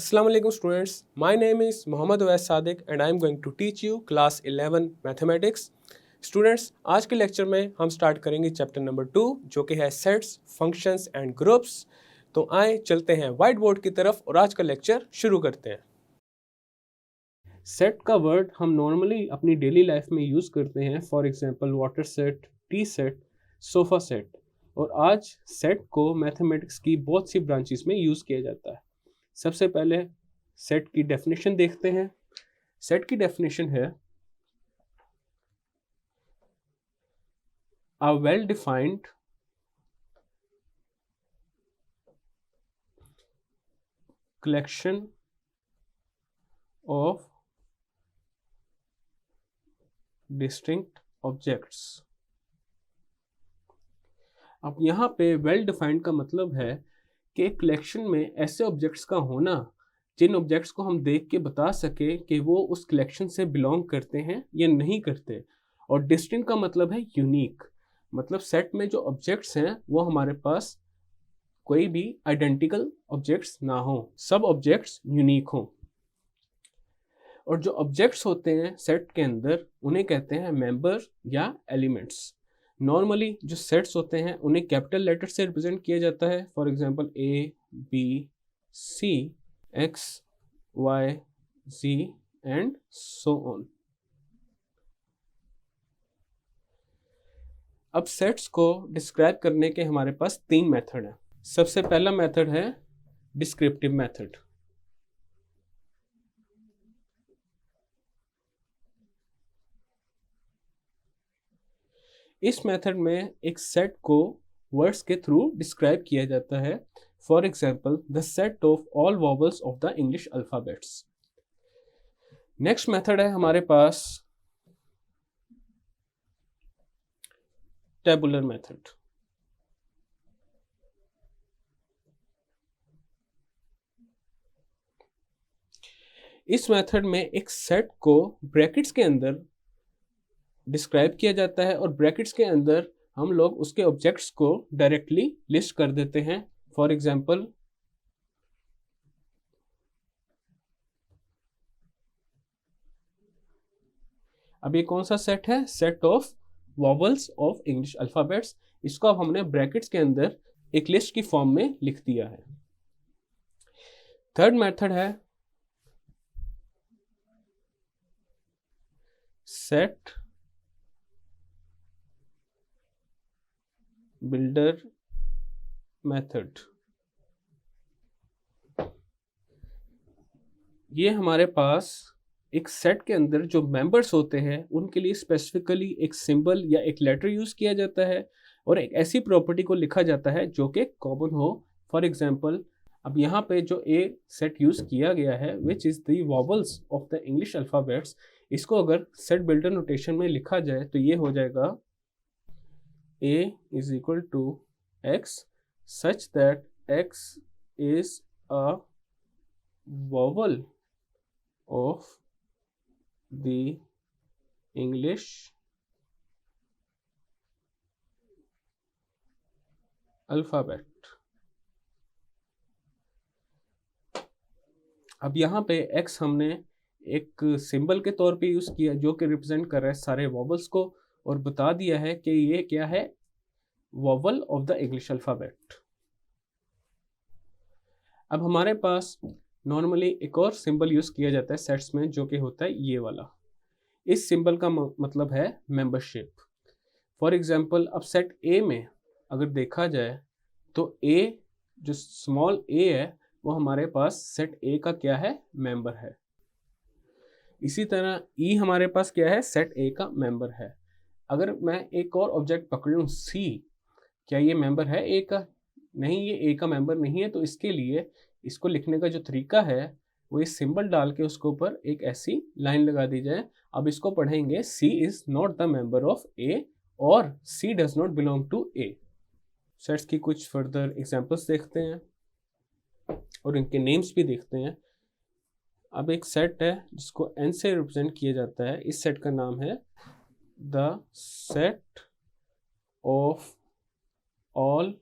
Assalamu alaikum students. My name is Mohammad Uwais Sadiq and I am going to teach you class 11 mathematics. Students, आज के lecture में हम start करेंगे chapter number 2 जो कि है सेट्स, फंक्शंस एंड ग्रुप्स। तो आए चलते हैं वाइट बोर्ड की तरफ और आज का लेक्चर शुरू करते हैं। सेट का वर्ड हम नॉर्मली अपनी डेली लाइफ में यूज़ करते हैं, for example water set, T set, sofa set. और आज सेट को मैथमेटिक्स की बहुत सी ब्रांचेस में यूज़ किया जाता है। सबसे पहले सेट की डेफिनेशन देखते हैं। सेट की डेफिनेशन है a well defined collection of distinct objects। अब यहाँ पे वेल डिफाइंड का मतलब है कि कलेक्शन में ऐसे ऑब्जेक्ट्स का होना जिन ऑब्जेक्ट्स को हम देख के बता सके कि वो उस कलेक्शन से बिलोंग करते हैं या नहीं करते। और डिस्टिंक्ट का मतलब है यूनिक, मतलब सेट में जो ऑब्जेक्ट्स हैं वो हमारे पास कोई भी आइडेंटिकल ऑब्जेक्ट्स ना हो, सब ऑब्जेक्ट्स यूनिक हों। और जो ऑब्जेक्ट्स होते हैं सेट के अंदर उन्हें कहते हैं मेंबर या एलिमेंट्स। नॉर्मली जो सेट्स होते हैं उन्हें कैपिटल लेटर से रिप्रेजेंट किया जाता है, for example A, B, C, X, Y, Z and so on. अब सेट्स को डिस्क्राइब करने के हमारे पास 3 मेथड हैं। सबसे पहला मेथड है डिस्क्रिप्टिव मेथड। इस मेथड में एक सेट को वर्ड्स के थ्रू डिस्क्राइब किया जाता है, for example the set of all vowels of the English alphabets. Next method है हमारे पास टेबुलर मेथड। इस मेथड में एक सेट को ब्रैकेट्स के अंदर डिस्क्राइब किया जाता है और ब्रैकेट्स के अंदर हम लोग उसके ऑब्जेक्ट्स को डायरेक्टली लिस्ट कर देते हैं। फॉर एग्जांपल अब ये कौन सा सेट है? Set of vowels of English alphabets. इसको अब हमने ब्रैकेट्स के अंदर एक लिस्ट की फॉर्म में लिख दिया है। थर्ड मेथड है सेट बिल्डर मेथड। ये हमारे पास एक सेट के अंदर जो मेंबर्स होते हैं उनके लिए स्पेसिफिकली एक सिंबल या एक लेटर यूज किया जाता है और एक ऐसी प्रॉपर्टी को लिखा जाता है जो कि कॉमन हो। फॉर एग्जांपल अब यहाँ पे जो ए सेट यूज किया गया है विच is the vowels of the English alphabets, इसको अगर सेट बिल्डर नोटेशन में लिखा जाए तो ये हो जाएगा a is equal to x such that x is a vowel of the English alphabet। अब यहाँ पे x हमने एक सिंबल के तौर पे यूज़ किया जो कि रिप्रेजेंट कर रहा है सारे वॉवल्स को और बता दिया है कि ये क्या है, vowel of the English alphabet. अब हमारे पास नॉर्मली एक और सिंबल यूज़ किया जाता है सेट्स में जो कि होता है ये वाला। इस सिंबल का मतलब है मेंबरशिप। फॉर एग्जांपल अब सेट ए में अगर देखा जाए तो ए जो स्मॉल ए है वो हमारे पास सेट ए का क्या है, मेंबर है। इसी तरह ई हमारे पास क्या है, सेट ए का मेंबर है। अगर मैं एक और ऑब्जेक्ट पकड़ूं सी, क्या ये मेंबर है ए का? नहीं, ये ए का मेंबर नहीं है। तो इसके लिए इसको लिखने का जो तरीका है वो ये सिंबल डाल के उसके ऊपर एक ऐसी लाइन लगा दी जाए। अब इसको पढ़ेंगे C is not the member of A और C does not belong to A. Sets की कुछ फर्दर एग्जांपल्स देखते हैं और इनके नेम्स भी देखते हैं। अब एक सेट है जिसको एन से रिप्रेजेंट किया जाता है। इस सेट का नाम है the set of all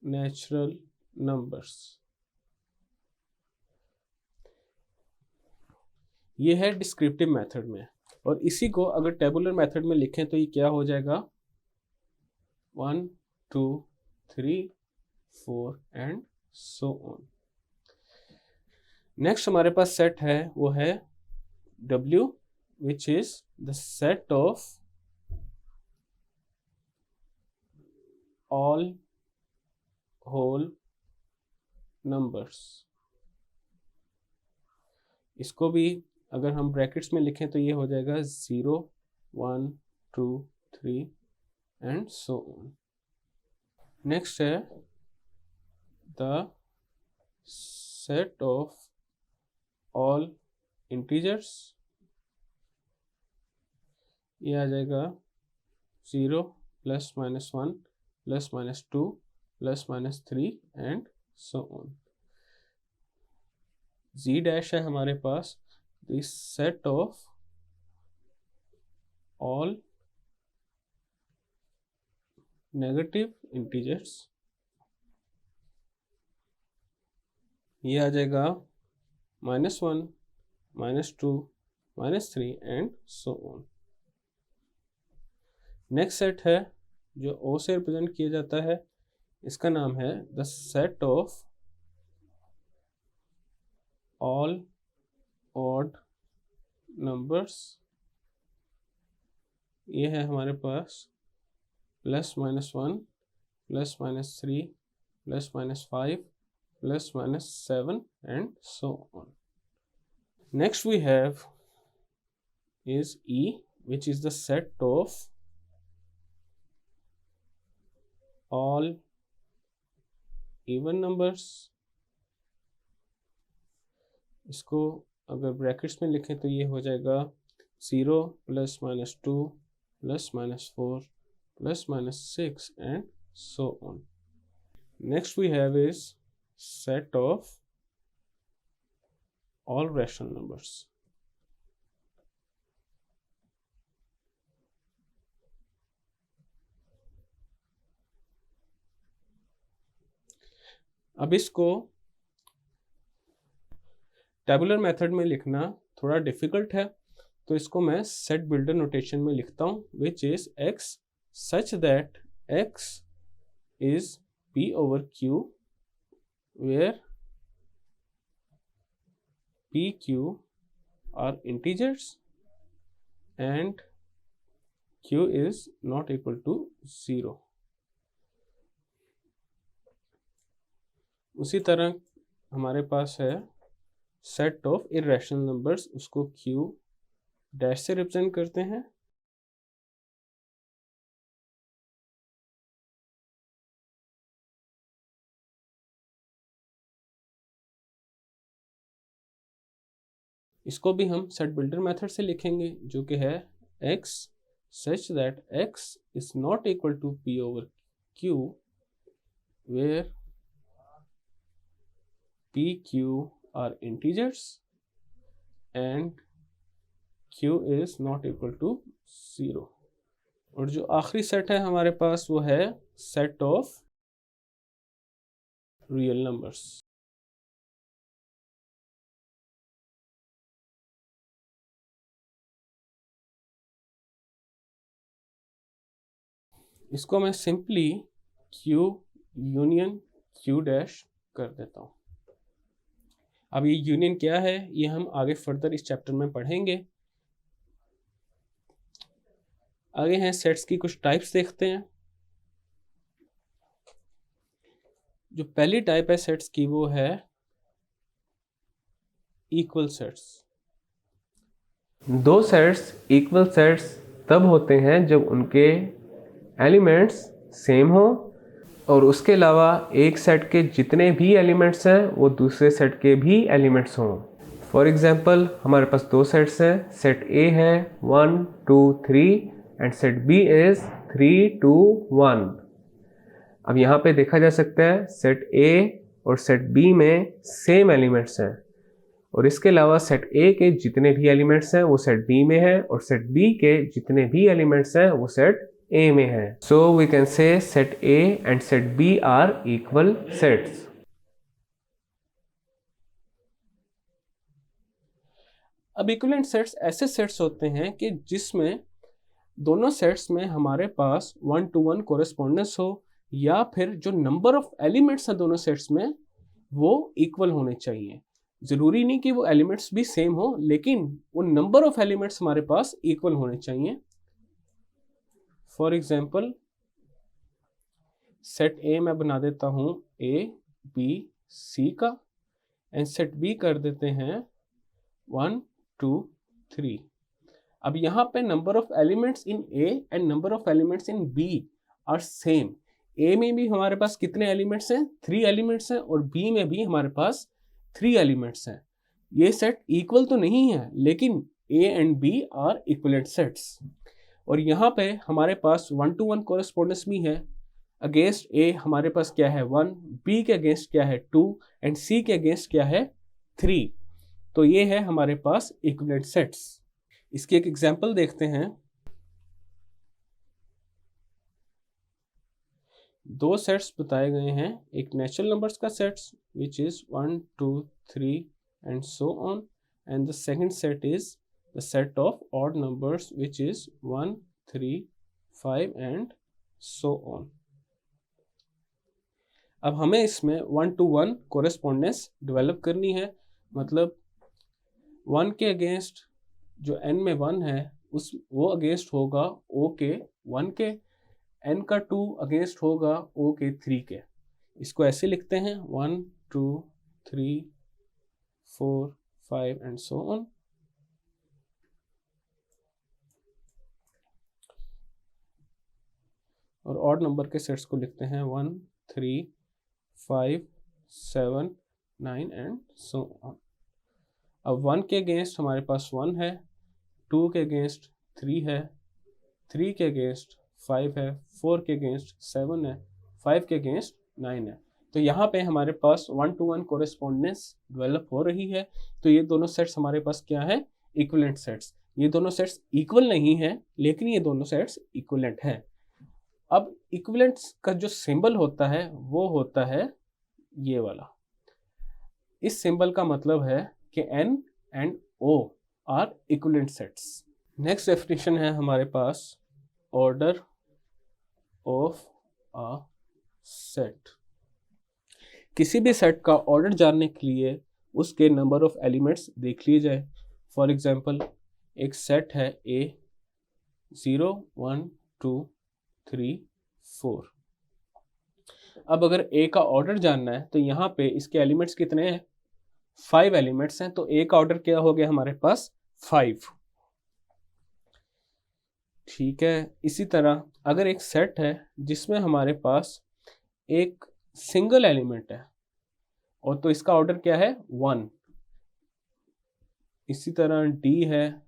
natural numbers. ये है डिस्क्रिप्टिव मेथड में, और इसी को अगर टेबुलर मेथड में लिखें तो ये क्या हो जाएगा, 1 2 3 4 एंड सो ऑन। नेक्स्ट हमारे पास सेट है, वो है W, which is the set of all whole numbers. इसको भी अगर हम ब्रैकेट्स में लिखें तो ये हो जाएगा 0 1 2 3 एंड सो ऑन। नेक्स्ट है the set of all integers, ये आ जाएगा 0 plus minus 1 plus minus 2 plus minus 3 and so on. Z dash है हमारे पास the set of all negative integers, ये आ जाएगा -1 -2 -3 and so on. Next set है जो O से रिप्रेजेंट किया जाता है, इसका नाम है the set of all odd numbers, ये है हमारे पास +-1 +-3 +-5 +-7 and so on. Next we have is E, which is the set of all even numbers। इसको अगर ब्रैकेट्स में लिखें तो ये हो जाएगा 0 +-2 +-4 +-6 and so on. Next we have is set of all rational numbers. अब इसको टेबुलर मेथड में लिखना थोड़ा डिफिकल्ट है, तो इसको मैं सेट बिल्डर नोटेशन में लिखता हूँ, which is x such that x is p over q, where p q are integers and q is not equal to 0। उसी तरह हमारे पास है सेट ऑफ इरेशनल नंबर्स, उसको q डैश से रिप्रेजेंट करते हैं। इसको भी हम सेट बिल्डर मेथड से लिखेंगे, जो कि है x such that x is not equal to p over q, where p q are integers and q is not equal to 0। और जो आखिरी सेट है हमारे पास वो है सेट ऑफ रियल नंबर्स। इसको मैं simply q union q dash कर देता हूँ। अब ये यूनियन क्या है ये हम आगे फर्दर इस चैप्टर में पढ़ेंगे। आगे हैं सेट्स की कुछ टाइप्स देखते हैं। जो पहली टाइप है सेट्स की वो है इक्वल सेट्स। दो सेट्स इक्वल सेट्स तब होते हैं जब उनके एलिमेंट्स सेम हो और उसके अलावा एक सेट के जितने भी एलिमेंट्स हैं वो दूसरे सेट के भी एलिमेंट्स हों। फॉर एग्जांपल हमारे पास दो सेट्स हैं, सेट A है 1 2 3 एंड सेट B इज 3 2 1। अब यहाँ पे देखा जा सकता है सेट A और सेट B में सेम एलिमेंट्स हैं और इसके अलावा सेट A के जितने भी एलिमेंट्स हैं वो सेट B में हैं और सेट B के जितने भी एलिमेंट्स हैं वो सेट A में है। So we can say set A and set B are equal sets. अब इक्विवेलेंट सेट्स ऐसे सेट्स होते हैं कि जिसमें दोनों सेट्स में हमारे पास 1-to-1 कोरेस्पोंडेंस हो, या फिर जो नंबर ऑफ एलिमेंट्स हैं दोनों सेट्स में वो इक्वल होने चाहिए। ज़रूरी नहीं कि वो एलिमेंट्स भी सेम हो, लेकिन वो नंबर ऑफ एलिमेंट्स हमारे पास इक्वल होने चाहिए। फॉर एग्जाम्पल सेट ए मैं बना देता हूँ ए बी सी का, एंड सेट बी कर देते हैं 1 2 3। अब यहाँ पे number of elements in A and number of elements in B are same. A में भी हमारे पास कितने एलिमेंट्स हैं? 3 एलिमेंट्स हैं, और बी में भी हमारे पास 3 एलिमेंट्स हैं। ये सेट इक्वल तो नहीं है, लेकिन A and B are equivalent sets. और यहाँ पे हमारे पास 1-to-1 कोरेस्पोंडेंस भी है। अगेंस्ट ए हमारे पास क्या है? 1, बी के अगेंस्ट क्या है? 2, एंड सी के अगेंस्ट क्या है? 3। तो ये है हमारे पास इक्विवेलेंट सेट्स। इसकी एक एग्जांपल देखते हैं। दो सेट्स बताए गए हैं, एक नेचुरल नंबर्स का sets which is 1 2 3 and so on, and the second set is the set of odd numbers which is 1 3 5 and so on. अब हमें इसमें 1-to-1 कोरेस्पोंडेंस डेवलप करनी है, मतलब 1 के अगेंस्ट जो n में 1 है उस वो अगेंस्ट होगा o के 1 के, n का 2 अगेंस्ट होगा o के 3 के। इसको ऐसे लिखते हैं 1 2 3 4 5 एंड सो ऑन। और ऑड नंबर के सेट्स को लिखते हैं 1 3 5 7 9 एंड सो ऑन। अब 1 के अगेंस्ट हमारे पास 1 है, 2 के अगेंस्ट 3 है, 3 के अगेंस्ट 5 है, 4 के अगेंस्ट 7 है, 5 के अगेंस्ट 9 है। तो यहाँ पे हमारे पास 1-to-1 कोरेस्पोंडेंस डेवलप हो रही है। तो ये दोनों सेट्स हमारे पास क्या है? Equivalent sets. ये दोनों सेट्स इक्वल नहीं है, लेकिन ये दोनों सेट्स इक्विवेलेंट है। अब इक्विवेलेंट्स का जो सिंबल होता है वो होता है ये वाला। इस सिंबल का मतलब है कि n and o are equivalent sets. Next definition है हमारे पास ऑर्डर ऑफ अ सेट। किसी भी सेट का ऑर्डर जानने के लिए उसके नंबर ऑफ एलिमेंट्स देख लिए जाए। फॉर एग्जांपल एक सेट है A 0 1 2 3 4। अब अगर A का ऑर्डर जानना है तो यहाँ पे इसके एलिमेंट्स कितने हैं? 5 एलिमेंट्स हैं। तो A का ऑर्डर क्या हो गया हमारे पास? 5। ठीक है। इसी तरह अगर एक सेट है जिसमें हमारे पास एक सिंगल एलिमेंट है, और तो इसका ऑर्डर क्या है? 1। इसी तरह D है,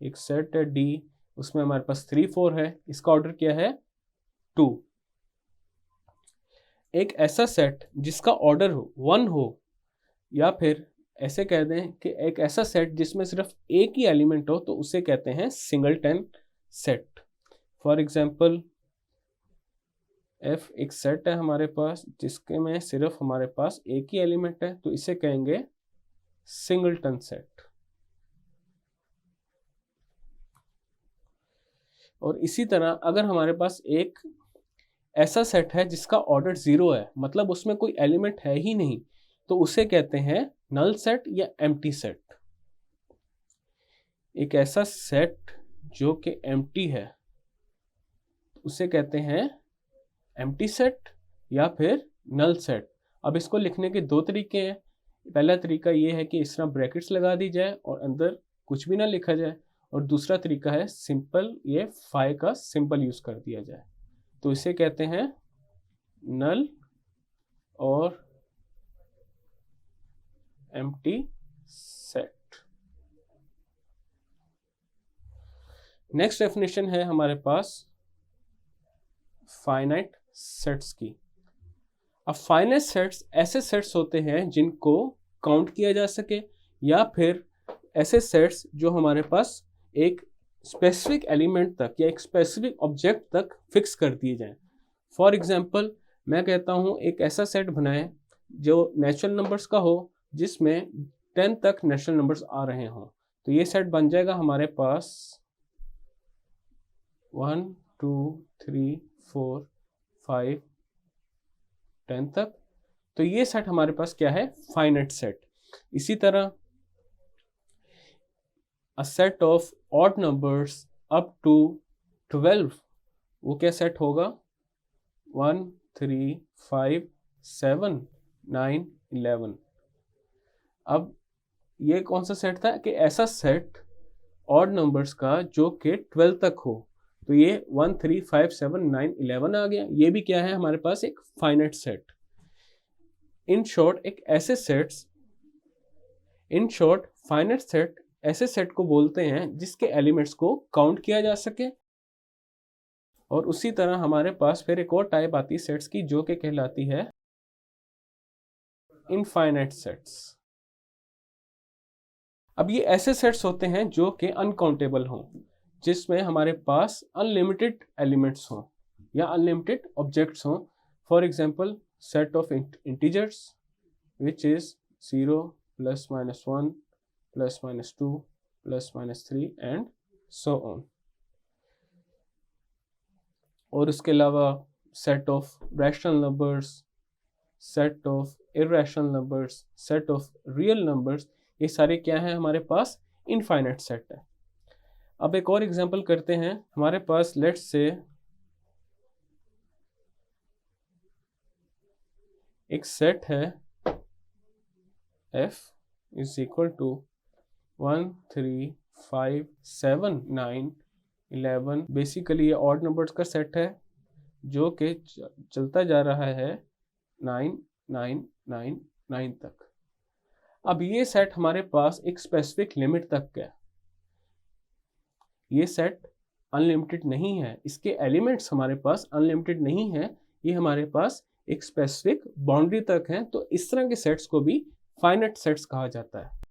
एक सेट है D, उसमें हमारे पास 3 4 है, इसका ऑर्डर क्या है? 2। एक ऐसा सेट जिसका ऑर्डर 1 हो, या फिर ऐसे कह दें कि एक ऐसा सेट जिसमें सिर्फ एक ही एलिमेंट हो, तो उसे कहते हैं singleton set. For example F एक सेट है हमारे पास जिसके में सिर्फ हमारे पास एक ही एलिमेंट है, तो इसे कहेंगे सिंगलटन सेट। और इसी तरह अगर हमारे पास एक ऐसा सेट है जिसका ऑर्डर 0 है, मतलब उसमें कोई एलिमेंट है ही नहीं, तो उसे कहते हैं नल सेट या एम्प्टी सेट। एक ऐसा सेट जो कि एम्प्टी है उसे कहते हैं एम्प्टी सेट या फिर नल सेट। अब इसको लिखने के दो तरीके हैं। पहला तरीका ये है कि इस तरह ब्रैकेट्स लगा दी जाए और अंदर कुछ भी ना लिखा जाए, और दूसरा तरीका है सिंपल ये फाई का सिंबल यूज कर दिया जाए। तो इसे कहते हैं नल और एम्प्टी सेट। नेक्स्ट डेफिनेशन है हमारे पास फाइनाइट सेट्स की। अब फाइनाइट सेट्स ऐसे सेट्स होते हैं जिनको काउंट किया जा सके, या फिर ऐसे सेट्स जो हमारे पास एक स्पेसिफिक एलिमेंट तक या एक स्पेसिफिक ऑब्जेक्ट तक फिक्स कर दिए जाएं। फॉर एग्जांपल मैं कहता हूं एक ऐसा सेट बनाएं जो नेचुरल नंबर्स का हो, जिसमें 10 तक नेचुरल नंबर्स आ रहे हों, तो ये सेट बन जाएगा हमारे पास 1 2 3 4 5 10 तक। तो ये सेट हमारे पास क्या है, फाइनाइट सेट। इसी तरह a set of odd numbers up to 12, वो क्या सेट होगा, 1 3 5 7 9 11। अब ये कौन सा सेट था कि ऐसा सेट ऑड नंबर्स का जो कि 12 तक हो, तो ये 1 3 5 7 9 11 आ गया। ये भी क्या है हमारे पास, एक फाइनाइट सेट। इन शॉर्ट एक ऐसे sets, in short finite set ऐसे सेट को बोलते हैं जिसके एलिमेंट्स को काउंट किया जा सके। और उसी तरह हमारे पास फिर एक और टाइप आती है सेट्स की, जो कि कहलाती है इनफाइनाइट सेट्स। अब ये ऐसे सेट्स होते हैं जो कि अनकाउंटेबल हों, जिसमें हमारे पास अनलिमिटेड एलिमेंट्स हों या अनलिमिटेड ऑब्जेक्ट्स हों। For example set of integers which is 0 plus minus 1 plus minus 2 plus minus 3 and so on. और उसके अलावा set of rational numbers, set of irrational numbers, set of real numbers, ये सारे क्या हैं हमारे पास, इनफाइनाइट सेट है। अब एक और एग्जांपल करते हैं। हमारे पास लेट्स से एक सेट है f is equal to 1 3 5 7 9 11। Basically ये ऑड नंबर्स का सेट है जो कि चलता जा रहा है 9 9 9 9 तक। अब ये सेट हमारे पास एक स्पेसिफिक लिमिट तक है, ये सेट अनलिमिटेड नहीं है, इसके एलिमेंट्स हमारे पास अनलिमिटेड नहीं है, ये हमारे पास एक स्पेसिफिक बाउंड्री तक है। तो इस तरह के सेट्स को भी फाइनाइट सेट्स कहा जाता है।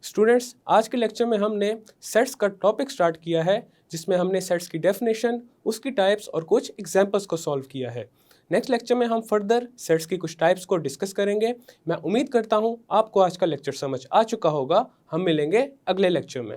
स्टूडेंट्स, आज के लेक्चर में हमने सेट्स का टॉपिक स्टार्ट किया है, जिसमें हमने सेट्स की डेफिनेशन, उसकी टाइप्स और कुछ एग्जांपल्स को सॉल्व किया है। नेक्स्ट लेक्चर में हम फर्दर सेट्स की कुछ टाइप्स को डिस्कस करेंगे। मैं उम्मीद करता हूँ आपको आज का लेक्चर समझ आ चुका होगा। हम मिलेंगे अगले लेक्चर में।